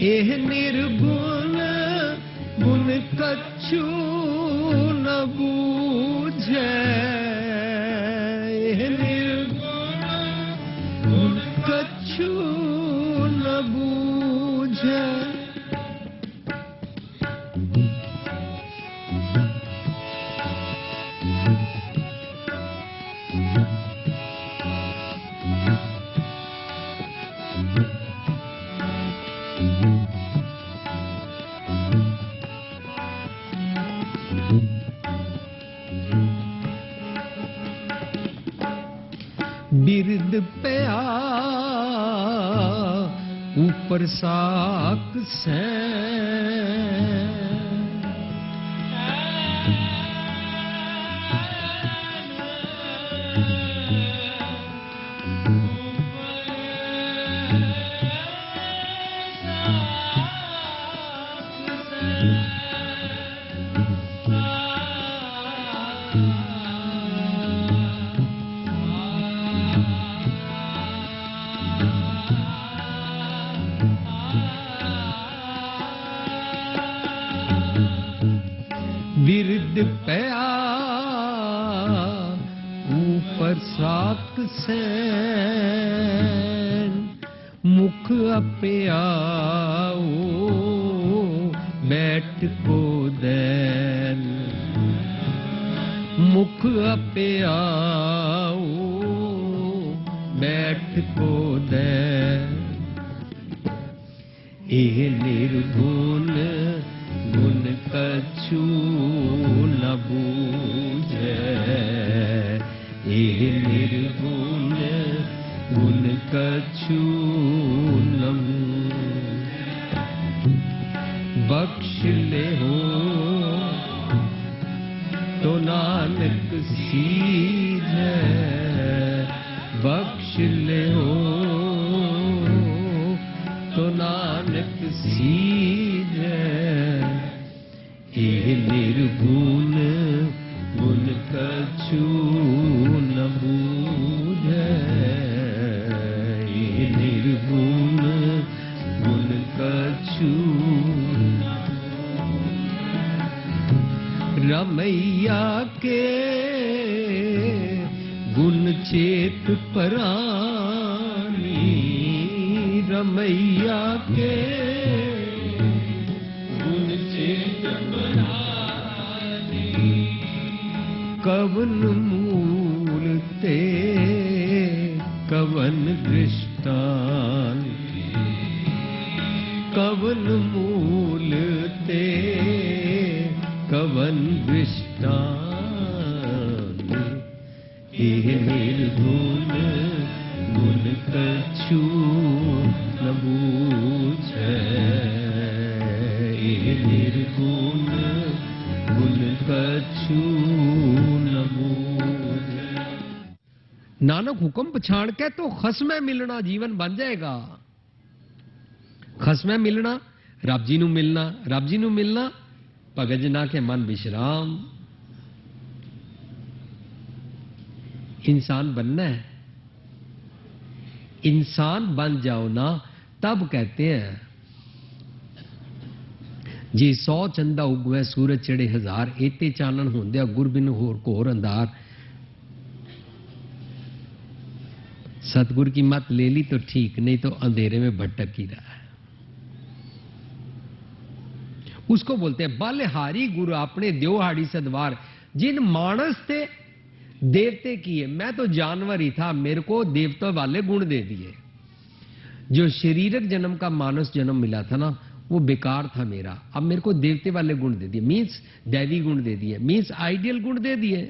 एह निर्गुण गुण कछु न बूझे, एह निर्गुण गुण कछु न बूझे। बिरद पया ऊपर साक से, बिरद पया ऊपर साक से, मुख अपया बैठ को दैन, मुख अपया बैठ को दैन। एह निर्गुण गुण कछु न बूझे, एह निर्गुण गुण कछु न बख्श ले हो तो नानक सीधे, बख्श ले हो तो नानक सीधे। एह निर्गुण गुण कछु न बूझे, एह निर्गुण गुण कछु। रमैया के गुण चेत परानी, रमैया के गुण चेत परानी। कवन मूल ते कवन दृष्टांत, कवन मूल ते कवन दृष्टांत। एह निर्गुण गुण कछु न बूझे, एह निर्गुण गुण कछु न बूझे। नानक हुक्म पछाण के तो खसमै मिलना जीवन बन जाएगा। खसमै मिलना, रब जी नू मिलना, रब जी नू मिलना भगत जना के मन विश्राम। इंसान बनना है, इंसान बन जाओ ना तब कहते हैं जी 100 चंदा उगवे सूरज चढ़े 1000, एते चानन होंदे गुरबिन होर घोर अंधार। सतगुरु की मत ले ली तो ठीक, नहीं तो अंधेरे में भटक ही रहा है। उसको बोलते हैं बलहारी गुरु अपने द्योहाड़ी सदवार। जिन मानस थे देवते किए, मैं तो जानवर ही था, मेरे को देवता वाले गुण दे दिए। जो शरीरक जन्म का मानस जन्म मिला था ना वो बेकार था मेरा, अब मेरे को देवते वाले गुण दे दिए, मीन्स दैवी गुण दे दिए, मीन्स आइडियल गुण दे दिए।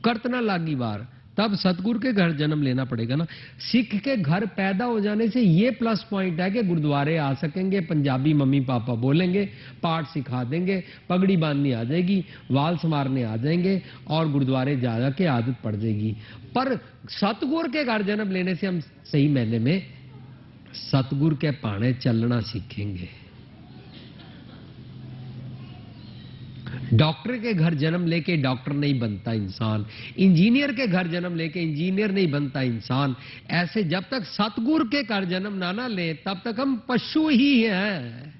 करत ना लागी बार, तब सतगुरु के घर जन्म लेना पड़ेगा ना। सिख के घर पैदा हो जाने से ये प्लस पॉइंट है कि गुरुद्वारे आ सकेंगे, पंजाबी मम्मी पापा बोलेंगे, पाठ सिखा देंगे, पगड़ी बांधनी आ जाएगी, वाल संवारने आ जाएंगे और गुरुद्वारे जा के आदत पड़ जाएगी। पर सतगुरु के घर जन्म लेने से हम सही महीने में सतगुरु के पाने चलना सीखेंगे। डॉक्टर के घर जन्म लेके डॉक्टर नहीं बनता इंसान, इंजीनियर के घर जन्म लेके इंजीनियर नहीं बनता इंसान। ऐसे जब तक सतगुरु के घर जन्म ना ले तब तक हम पशु ही हैं।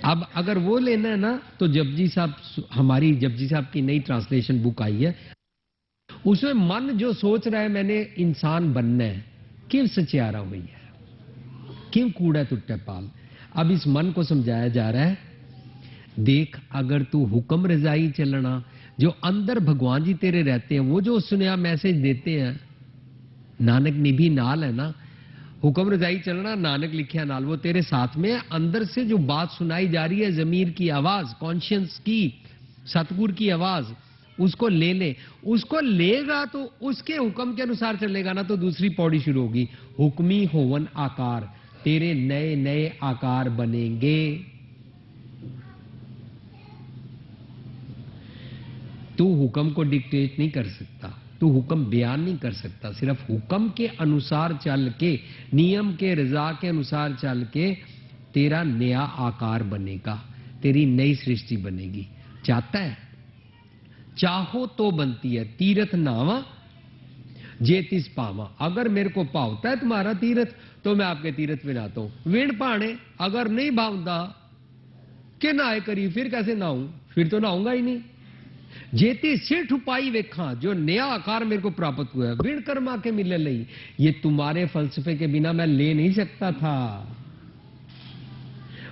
अब अगर वो लेना है ना तो जपजी साहब, हमारी जपजी साहब की नई ट्रांसलेशन बुक आई है, उसमें मन जो सोच रहा है मैंने इंसान बनना है, क्यों सचियारा हुई है, क्यों कूड़ा टुट्टे पाल। अब इस मन को समझाया जा रहा है, देख अगर तू हुक्म रजाई चलना, जो अंदर भगवान जी तेरे रहते हैं, वो जो सुनया मैसेज देते हैं, नानक निभी नाल है ना, हुक्म रजाई चलना नानक लिखिया नाल, वो तेरे साथ में है। अंदर से जो बात सुनाई जा रही है, जमीर की आवाज, कॉन्शियंस की, सतगुरु की आवाज, उसको ले ले। उसको लेगा तो उसके हुक्म के अनुसार चलेगा ना, तो दूसरी पौड़ी शुरू होगी, हुक्मी होवन आकार, तेरे नए नए आकार बनेंगे। तू हुक्म को डिक्टेट नहीं कर सकता, तू हुक्म बयान नहीं कर सकता, सिर्फ हुक्म के अनुसार चल के, नियम के रजा के अनुसार चल के तेरा नया आकार बनेगा, तेरी नई सृष्टि बनेगी। चाहता है? चाहो तो बनती है। तीर्थ नावा जे तिस पावा, अगर मेरे को पावता है तुम्हारा तीर्थ तो मैं आपके तीर्थ पे नहाता हूं। विण पाने अगर नहीं भावता कि नहाए करी, फिर कैसे नहाऊं, फिर तो नहाऊंगा ही नहीं। जेती सिर ठुपाई वेखा, जो नया आकार मेरे को प्राप्त हुआ है, विण कर्मा के मिले लई, ये तुम्हारे फलसफे के बिना मैं ले नहीं सकता था।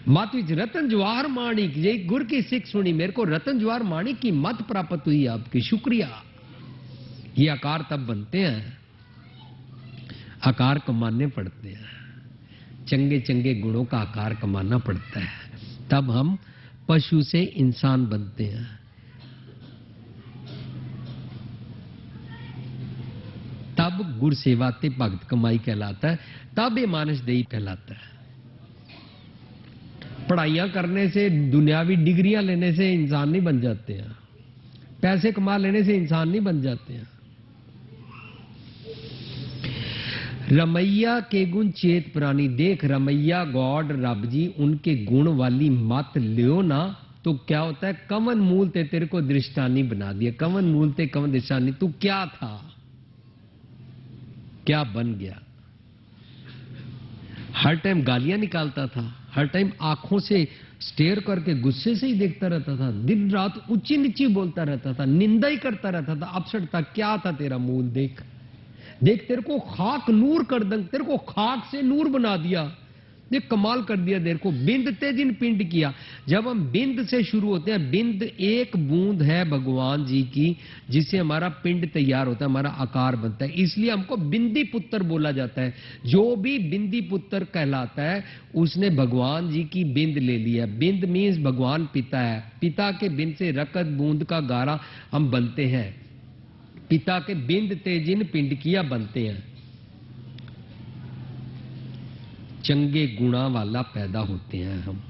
मत विच रतन जवाहर माणिक, ये गुर की सिख सुनी, मेरे को रतन जवाहर माणिक की मत प्राप्त हुई आपकी, शुक्रिया। ये आकार तब बनते हैं, आकार कमाने पड़ते हैं, चंगे चंगे गुणों का आकार कमाना पड़ता है, तब हम पशु से इंसान बनते हैं। तब गुर सेवा ते भगत कमाई कहलाता है, तब ये मानस देही कहलाता है। पढ़ाइयां करने से, दुनियावी डिग्रियां लेने से इंसान नहीं बन जाते हैं, पैसे कमा लेने से इंसान नहीं बन जाते हैं। रमैया के गुण चेत प्राणी, देख रमैया गॉड रब जी उनके गुण वाली मत लियो ना, तो क्या होता है, कवन मूल ते तेरे को दृष्टानी बना दिया। कवन मूल ते कवन दृष्टानी, तू क्या था, क्या बन गया। हर टाइम गालियां निकालता था, हर टाइम आंखों से स्टेयर करके गुस्से से ही देखता रहता था, दिन रात ऊंची नीची बोलता रहता था, निंदा ही करता रहता था, अपसट था। क्या था तेरा मूल, देख देख, तेरे को खाक नूर कर दंग, तेरे को खाक से नूर बना दिया, देख कमाल कर दिया। तेरे को बिंद ते जिन पिंड किया। जब हम बिंद से शुरू होते हैं, बिंद एक बूंद है भगवान जी की, जिससे हमारा पिंड तैयार होता है, हमारा आकार बनता है। इसलिए हमको बिंदी पुत्र बोला जाता है। जो भी बिंदी पुत्र कहलाता है उसने भगवान जी की बिंद ले लिया। बिंद मीन्स भगवान पिता है, पिता के बिंद से रकत बूंद का गारा हम बनते हैं, पिता के बिंद ते जिन पिंड किया बनते हैं। चंगे गुणा वाला पैदा होते हैं हम,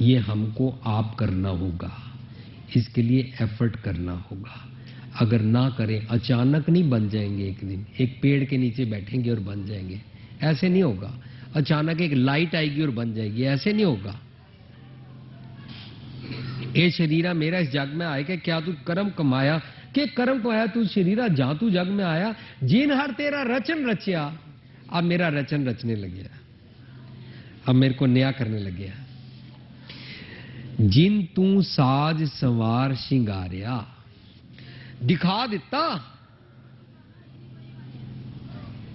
ये हमको आप करना होगा, इसके लिए एफर्ट करना होगा। अगर ना करें, अचानक नहीं बन जाएंगे। एक दिन एक पेड़ के नीचे बैठेंगे और बन जाएंगे, ऐसे नहीं होगा। अचानक एक लाइट आएगी और बन जाएगी, ऐसे नहीं होगा। ए शरीरा मेरा इस जग में आए कि क्या तू कर्म कमाया, के कर्म कमाया तू शरीरा, जहां तू जग में आया, जिन हर तेरा रचन रचिया। अब मेरा रचन रचने लग गया, अब मेरे को नया करने लग गया। जिन तू साज संवार शिंगारिया, दिखा दिता।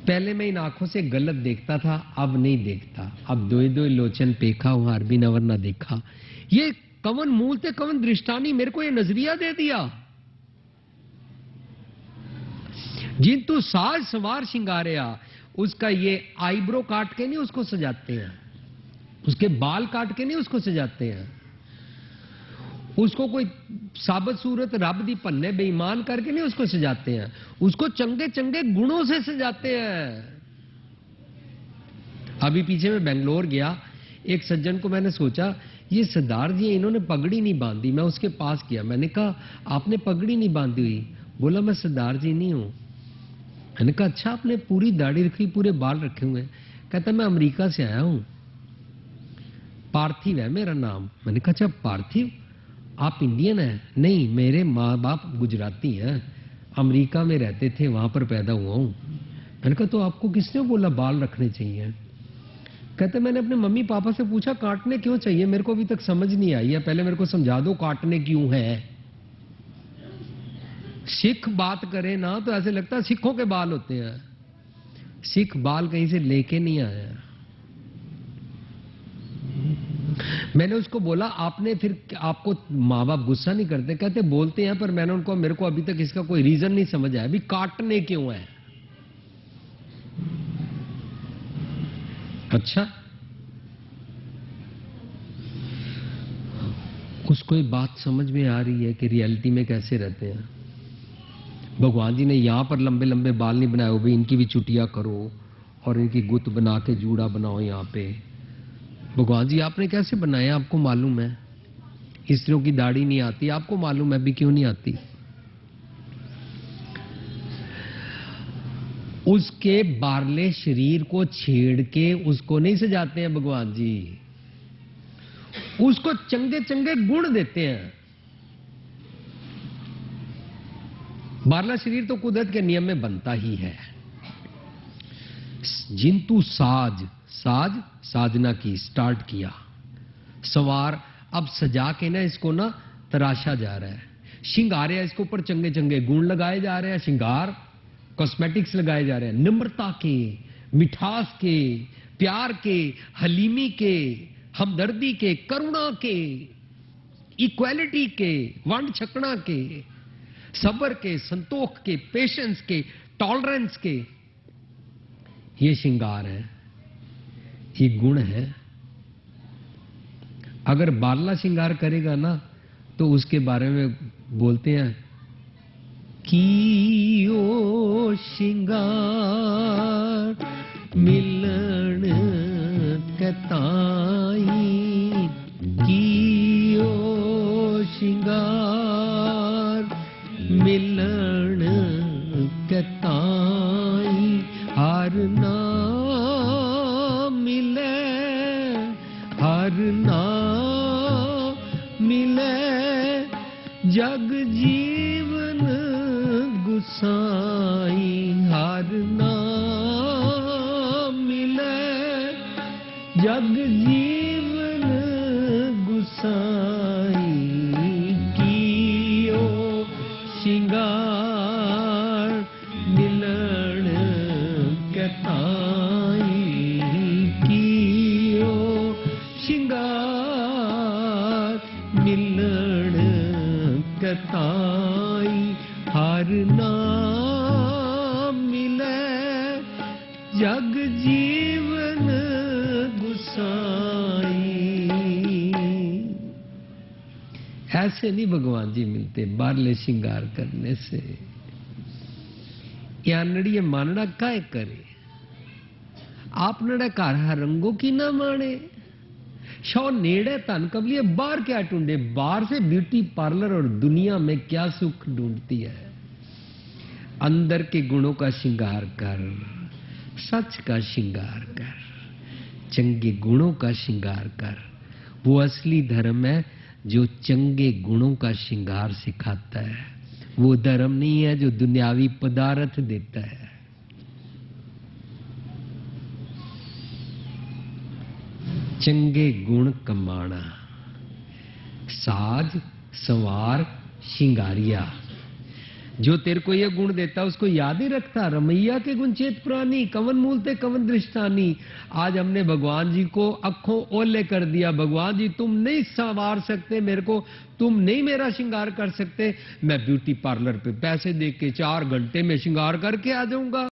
पहले मैं इन आंखों से गलत देखता था, अब नहीं देखता। अब दोई दोई लोचन पेखा हूं, हर भी नवर ना देखा। ये कवन मूल ते कवन दृष्टानी, मेरे को ये नजरिया दे दिया। जिन तू साज संवार शिंगारिया, उसका ये आईब्रो काट के नहीं उसको सजाते हैं, उसके बाल काट के नहीं उसको सजाते हैं, उसको कोई साबत सूरत रब दी पन्ने बेईमान करके नहीं उसको सजाते हैं, उसको चंगे चंगे गुणों से सजाते हैं। अभी पीछे मैं बेंगलोर गया, एक सज्जन को मैंने सोचा ये सरदार जी इन्होंने पगड़ी नहीं बांधी। मैं उसके पास गया, मैंने कहा आपने पगड़ी नहीं बांधी हुई। बोला मैं सरदार जी नहीं हूं। मैंने कहा अच्छा, आपने पूरी दाढ़ी रखी, पूरे बाल रखे हुए हैं। कहता मैं अमेरिका से आया हूं, पार्थिव है मेरा नाम। मैंने कहा अच्छा पार्थिव, आप इंडियन हैं? नहीं, मेरे माँ बाप गुजराती हैं, अमेरिका में रहते थे, वहां पर पैदा हुआ हूं। मैंने कहा तो आपको किसने बोला बाल रखने चाहिए? कहते मैंने अपने मम्मी पापा से पूछा काटने क्यों चाहिए, मेरे को अभी तक समझ नहीं आई है, पहले मेरे को समझा दो काटने क्यों है। सिख बात करे ना तो ऐसे लगता है सिखों के बाल होते हैं, सिख बाल कहीं से लेके नहीं आया। मैंने उसको बोला आपने फिर, आपको माँ बाप गुस्सा नहीं करते? कहते बोलते हैं, पर मैंने उनको, मेरे को अभी तक इसका कोई रीजन नहीं समझ आया, अभी काटने क्यों है। अच्छा, उसको ये बात समझ में आ रही है कि रियलिटी में कैसे रहते हैं। भगवान जी ने यहां पर लंबे लंबे बाल नहीं बनाए हो भाई, इनकी भी चुटिया करो और इनकी गुत बना के जूड़ा बनाओ यहां पे। भगवान जी आपने कैसे बनाए, आपको मालूम है? स्त्रियों की दाढ़ी नहीं आती, आपको मालूम है भी क्यों नहीं आती? उसके बारले शरीर को छेड़ के उसको नहीं सजाते हैं भगवान जी, उसको चंगे चंगे गुण देते हैं। बारला शरीर तो कुदरत के नियम में बनता ही है। जिंतु साज, साज साजना की स्टार्ट किया, सवार अब सजा के ना इसको ना तराशा जा रहा है, श्रृंगार इसके ऊपर चंगे चंगे गुण लगाए जा रहे हैं, श्रृंगार कॉस्मेटिक्स लगाए जा रहे हैं, नम्रता के, मिठास के, प्यार के, हलीमी के, हमदर्दी के, करुणा के, इक्वालिटी के, वंड छकना के, सब्र के, संतोष के, पेशेंस के, टॉलरेंस के, ये श्रृंगार है, ये गुण है। अगर बारला श्रृंगार करेगा ना तो उसके बारे में बोलते हैं कि ओ श्रृंगार मिलन कताई, की ओ श्रृंगार मिलन कताई, हर ना मिले, हर ना मिले, जग जीवन गुसाई, हर ना मिले, जग जीवन गुसाई, कियो श्रृंगार मिलन कताई, कियो श्रृंगार मिलन कताई, हर ना मिले, जग जीवन गुसाई। ऐसे नहीं भगवान जी मिलते बारले श्रृंगार करने से। या नड़िए मानना काय करे, आप नड़ा कार रंगों की ना माने, शौ नेड़े तन कबलिए बाहर क्या ढूंढे, बाहर से ब्यूटी पार्लर और दुनिया में क्या सुख ढूंढती है। अंदर के गुणों का श्रृंगार कर, सच का श्रृंगार कर, चंगे गुणों का श्रृंगार कर। वो असली धर्म है जो चंगे गुणों का श्रृंगार सिखाता है। वो धर्म नहीं है जो दुनियावी पदार्थ देता है। चंगे गुण कमाना, साज संवार श्रृंगारिया, जो तेरे को ये गुण देता उसको याद ही रखता। रमैया के गुण चेत पुरानी, कवन मूलते कवन दृष्टानी। आज हमने भगवान जी को अखों ओले कर दिया। भगवान जी तुम नहीं संवार सकते मेरे को, तुम नहीं मेरा श्रृंगार कर सकते, मैं ब्यूटी पार्लर पे पैसे दे के 4 घंटे में श्रृंगार करके आ जाऊंगा।